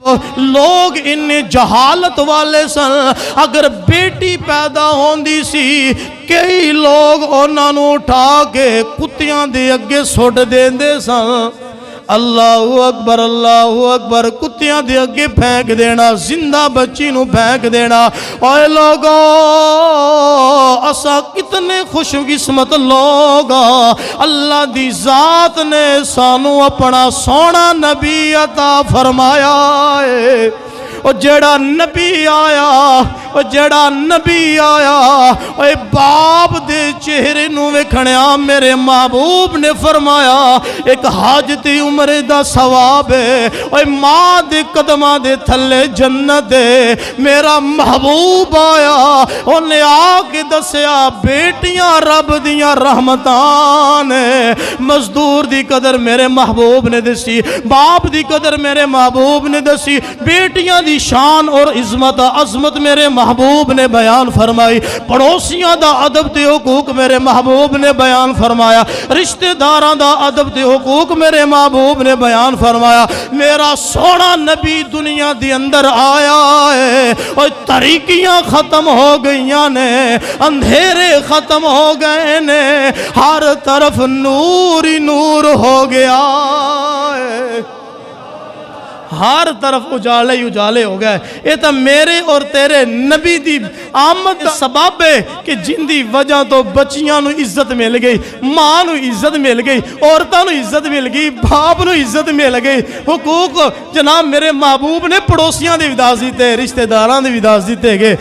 لوگ ان جہالت والے سن اگر بیٹی پیدا ہوندی سی کئی لوگ انہاں نوں اٹھا کے کتیاں دے اگے سٹ دیندے سن اللہ اکبر کتیاں دے اگے پھینک دینا زندہ بچی نو پھینک دینا اوے لوگو اسا کتنے خوش قسمت لوگ اللہ دی ذات نے سانو اپنا سونا نبی عطا فرمایا ہے او جڑا نبی آیا اے باپ دے چہرے نو ویکھنیا میرے محبوب نے فرمایا ایک حاجتی عمر دا ثواب ہے اے ماں دے قدماں دے تھلے جنت ہے میرا محبوب آیا انہیں آ کے دسیا بیٹیاں رب دیاں رحمتان ہے مزدور دی قدر میرے محبوب نے دسی باپ دی قدر میرے محبوب نے دسی بیٹیاں دی شان اور عظمت میرے محبوب نے بیان فرمائی پڑوسیاں دا ادب تے حقوق میرے محبوب نے بیان فرمایا رشتہ داراں دا ادب تے حقوق میرے محبوب نے بیان فرمایا میرا سونا نبی دنیا دی اندر آیا ہے اور تاریکیاں ختم ہو گئیاں نے اندھیرے ختم ہو گئے نے ہر طرف نور ہی نور ہو گیا ہے ہر طرف اجالے ہی اجالے ہو گئے یہ تو میرے اور تیرے نبی دی آمد سبب ہے کہ جن دی وجہ تو بچیاں نو عزت مل گئی ماں نو عزت مل گئی عورتاں نو عزت مل گئی باپ نو عزت مل گئی حقوق جناب میرے محبوب نے پڑوسیاں دے وداس دیتے رشتہ داراں دے وداس دیتے گئے